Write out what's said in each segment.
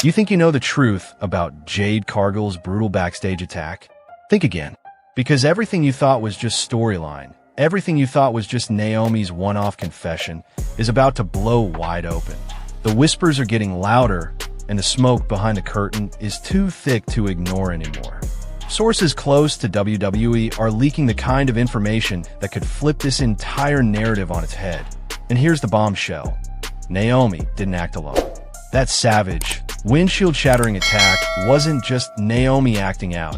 You think you know the truth about Jade Cargill's brutal backstage attack? Think again. Because everything you thought was just storyline, everything you thought was just Naomi's one-off confession, is about to blow wide open. The whispers are getting louder, and the smoke behind the curtain is too thick to ignore anymore. Sources close to WWE are leaking the kind of information that could flip this entire narrative on its head. And here's the bombshell. Naomi didn't act alone. That savage, windshield-shattering attack wasn't just Naomi acting out.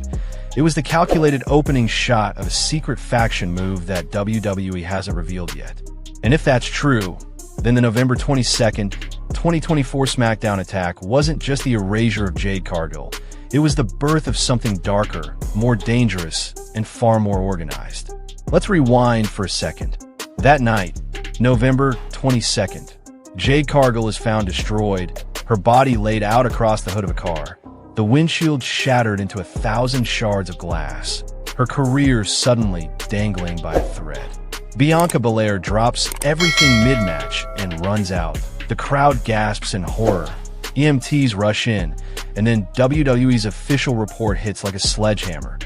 It was the calculated opening shot of a secret faction move that WWE hasn't revealed yet. And if that's true, then the November 22nd, 2024 SmackDown attack wasn't just the erasure of Jade Cargill. It was the birth of something darker, more dangerous, and far more organized. Let's rewind for a second. That night, November 22nd, Jade Cargill is found destroyed, her body laid out across the hood of a car. The windshield shattered into 1,000 shards of glass, her career suddenly dangling by a thread. Bianca Belair drops everything mid-match and runs out. The crowd gasps in horror. EMTs rush in, and then WWE's official report hits like a sledgehammer.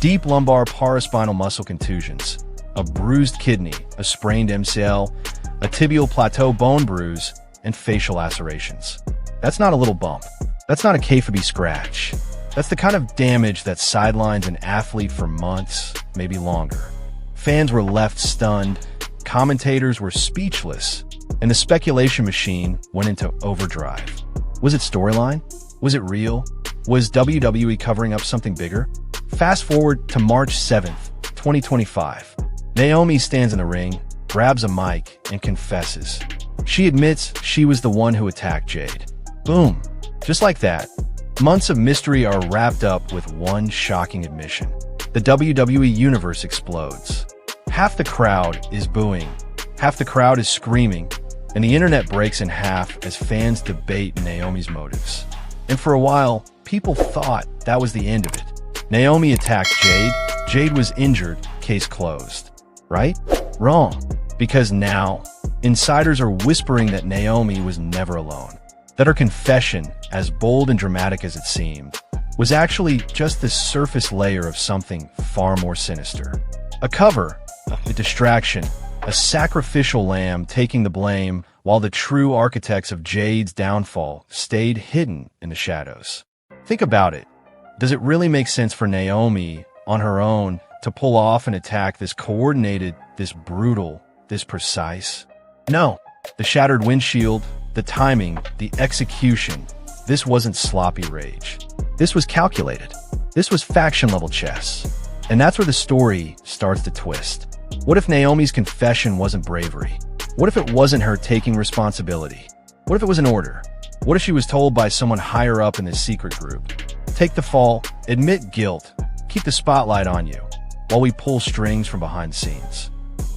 Deep lumbar paraspinal muscle contusions, a bruised kidney, a sprained MCL, a tibial plateau bone bruise, and facial lacerations. That's not a little bump. That's not a kayfabe scratch. That's the kind of damage that sidelines an athlete for months, maybe longer. Fans were left stunned, commentators were speechless, and the speculation machine went into overdrive. Was it storyline? Was it real? Was WWE covering up something bigger? Fast forward to March 7th, 2025. Naomi stands in the ring, grabs a mic, and confesses. She admits she was the one who attacked Jade. Boom. Just like that, months of mystery are wrapped up with one shocking admission. The WWE Universe explodes. Half the crowd is booing, half the crowd is screaming, and the internet breaks in half as fans debate Naomi's motives. And for a while, people thought that was the end of it. Naomi attacked Jade, Jade was injured, case closed. Right? Wrong. Because now, insiders are whispering that Naomi was never alone. That her confession, as bold and dramatic as it seemed, was actually just the surface layer of something far more sinister. A cover, a distraction, a sacrificial lamb taking the blame while the true architects of Jade's downfall stayed hidden in the shadows. Think about it. Does it really make sense for Naomi, on her own, to pull off an attack this coordinated, this brutal, this precise? No. The shattered windshield, the timing, the execution, this wasn't sloppy rage. This was calculated. This was faction-level chess. And that's where the story starts to twist. What if Naomi's confession wasn't bravery? What if it wasn't her taking responsibility? What if it was an order? What if she was told by someone higher up in this secret group? Take the fall, admit guilt, keep the spotlight on you, while we pull strings from behind the scenes.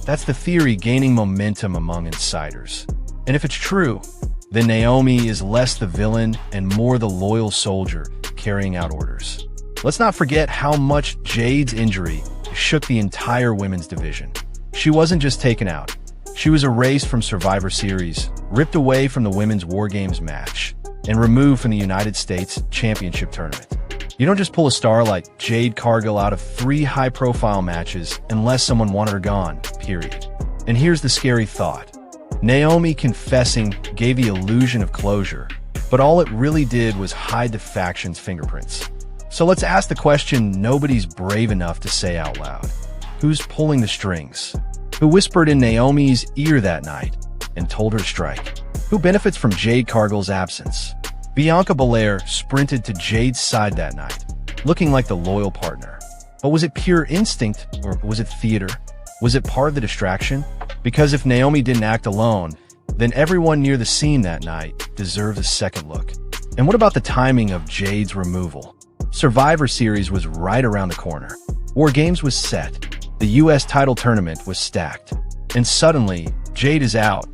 That's the theory gaining momentum among insiders. And if it's true, then Naomi is less the villain and more the loyal soldier carrying out orders. Let's not forget how much Jade's injury shook the entire women's division. She wasn't just taken out. She was erased from Survivor Series, ripped away from the Women's War Games match, and removed from the United States Championship Tournament. You don't just pull a star like Jade Cargill out of 3 high-profile matches unless someone wanted her gone, period. And here's the scary thought. Naomi confessing gave the illusion of closure, but all it really did was hide the faction's fingerprints. So let's ask the question nobody's brave enough to say out loud. Who's pulling the strings? Who whispered in Naomi's ear that night and told her to strike? Who benefits from Jade Cargill's absence? Bianca Belair sprinted to Jade's side that night, looking like the loyal partner. But was it pure instinct, or was it theater? Was it part of the distraction? Because if Naomi didn't act alone, then everyone near the scene that night deserves a second look. And what about the timing of Jade's removal? Survivor Series was right around the corner. War Games was set. The US title tournament was stacked. And suddenly, Jade is out.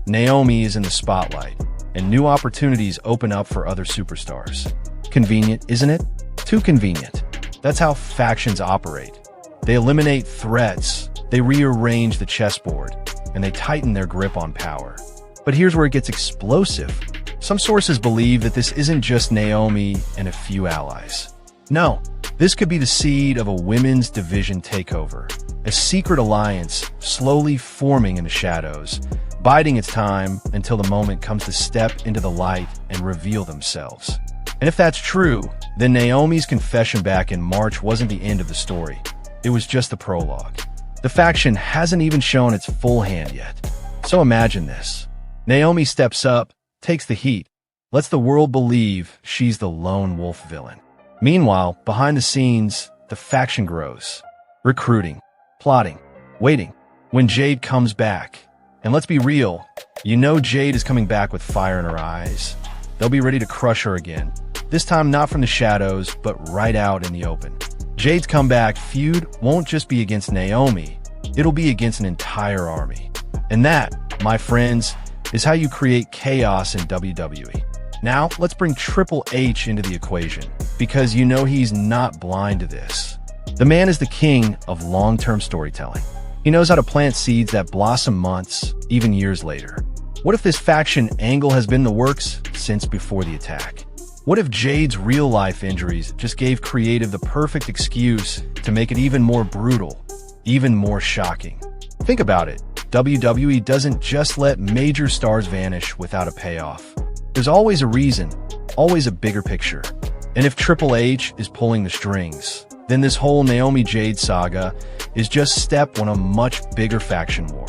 Naomi is in the spotlight. And new opportunities open up for other superstars. Convenient, isn't it? Too convenient. That's how factions operate. They eliminate threats, they rearrange the chessboard, and they tighten their grip on power. But here's where it gets explosive. Some sources believe that this isn't just Naomi and a few allies. No, this could be the seed of a women's division takeover, a secret alliance slowly forming in the shadows, biding its time until the moment comes to step into the light and reveal themselves. And if that's true, then Naomi's confession back in March wasn't the end of the story. It was just the prologue. The faction hasn't even shown its full hand yet. So imagine this. Naomi steps up, takes the heat, lets the world believe she's the lone wolf villain. Meanwhile, behind the scenes, the faction grows. Recruiting, plotting, waiting. When Jade comes back, and let's be real, you know Jade is coming back with fire in her eyes. They'll be ready to crush her again. This time not from the shadows, but right out in the open. Jade's comeback feud won't just be against Naomi, it'll be against an entire army. And that, my friends, is how you create chaos in WWE. Now, let's bring Triple H into the equation, because you know he's not blind to this. The man is the king of long-term storytelling. He knows how to plant seeds that blossom months, even years later. What if this faction angle has been in the works since before the attack? What if Jade's real-life injuries just gave creative the perfect excuse to make it even more brutal, even more shocking? Think about it. WWE doesn't just let major stars vanish without a payoff. There's always a reason, always a bigger picture. And if Triple H is pulling the strings, then this whole Naomi Jade saga is just step one of a much bigger faction war.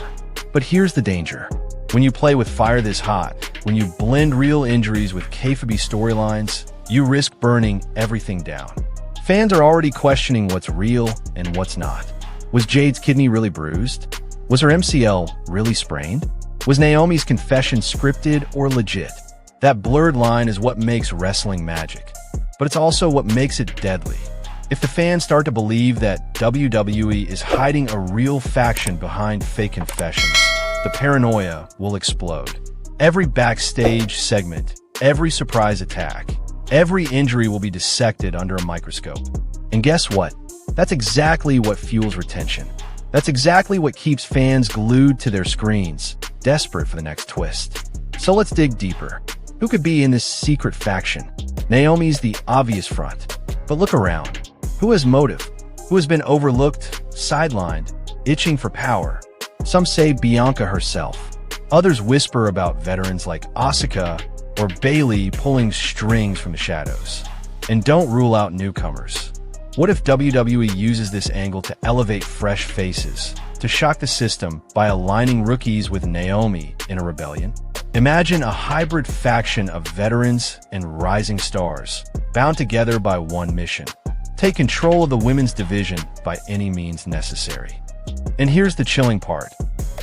But here's the danger. When you play with fire this hot, when you blend real injuries with kayfabe storylines, you risk burning everything down. Fans are already questioning what's real and what's not. Was Jade's kidney really bruised? Was her MCL really sprained? Was Naomi's confession scripted or legit? That blurred line is what makes wrestling magic, but it's also what makes it deadly. If the fans start to believe that WWE is hiding a real faction behind fake confessions, the paranoia will explode. Every backstage segment, every surprise attack, every injury will be dissected under a microscope. And guess what? That's exactly what fuels retention. That's exactly what keeps fans glued to their screens, desperate for the next twist. So let's dig deeper. Who could be in this secret faction? Naomi's the obvious front. But look around. Who has motive? Who has been overlooked, sidelined, itching for power? Some say Bianca herself. Others whisper about veterans like Asuka or Bayley pulling strings from the shadows. And don't rule out newcomers. What if WWE uses this angle to elevate fresh faces, to shock the system by aligning rookies with Naomi in a rebellion? Imagine a hybrid faction of veterans and rising stars, bound together by one mission: take control of the women's division by any means necessary. And here's the chilling part.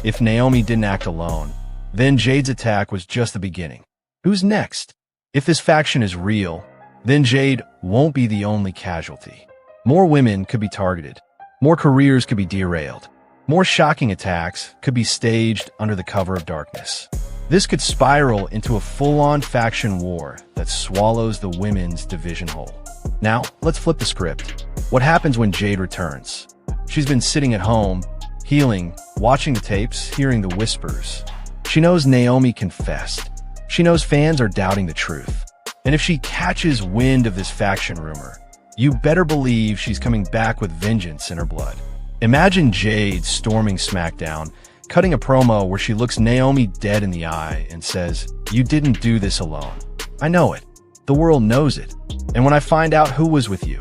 If Naomi didn't act alone, then Jade's attack was just the beginning. Who's next? If this faction is real, then Jade won't be the only casualty. More women could be targeted. More careers could be derailed. More shocking attacks could be staged under the cover of darkness. This could spiral into a full-on faction war that swallows the women's division whole. Now, let's flip the script. What happens when Jade returns? She's been sitting at home, healing, watching the tapes, hearing the whispers. She knows Naomi confessed. She knows fans are doubting the truth. And if she catches wind of this faction rumor, you better believe she's coming back with vengeance in her blood. Imagine Jade storming SmackDown, cutting a promo where she looks Naomi dead in the eye and says, "You didn't do this alone. I know it. The world knows it. And when I find out who was with you,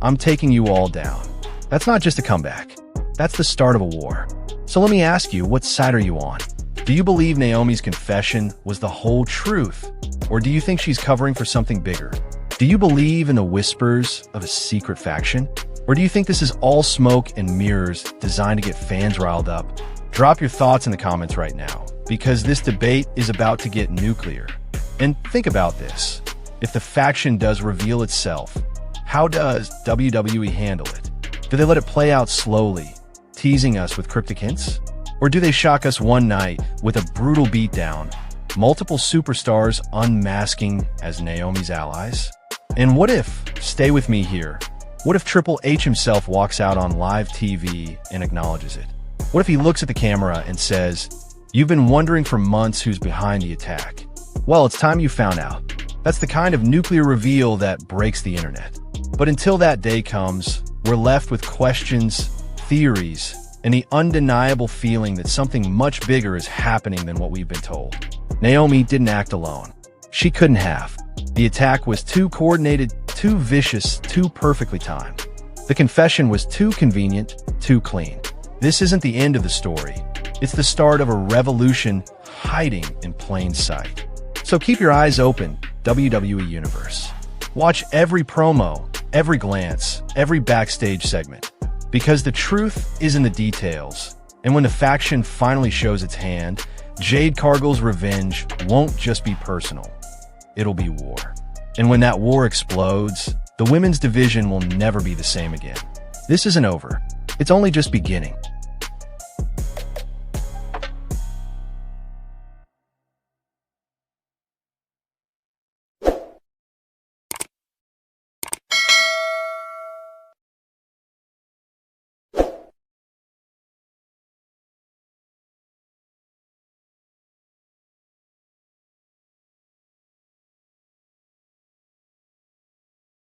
I'm taking you all down." That's not just a comeback. That's the start of a war. So let me ask you, what side are you on? Do you believe Naomi's confession was the whole truth? Or do you think she's covering for something bigger? Do you believe in the whispers of a secret faction? Or do you think this is all smoke and mirrors designed to get fans riled up? Drop your thoughts in the comments right now, because this debate is about to get nuclear. And think about this. If the faction does reveal itself, how does WWE handle it? Do they let it play out slowly, teasing us with cryptic hints? Or do they shock us one night with a brutal beatdown, multiple superstars unmasking as Naomi's allies? And what if, stay with me here, what if Triple H himself walks out on live TV and acknowledges it? What if he looks at the camera and says, "You've been wondering for months who's behind the attack. Well, it's time you found out. That's the kind of nuclear reveal that breaks the internet. But until that day comes, we're left with questions, theories, and the undeniable feeling that something much bigger is happening than what we've been told. Naomi didn't act alone. She couldn't have. The attack was too coordinated, too vicious, too perfectly timed. The confession was too convenient, too clean. This isn't the end of the story. It's the start of a revolution hiding in plain sight. So keep your eyes open, WWE Universe. Watch every promo, every glance, every backstage segment. Because the truth is in the details. And when the faction finally shows its hand, Jade Cargill's revenge won't just be personal. It'll be war. And when that war explodes, the women's division will never be the same again. This isn't over. It's only just beginning.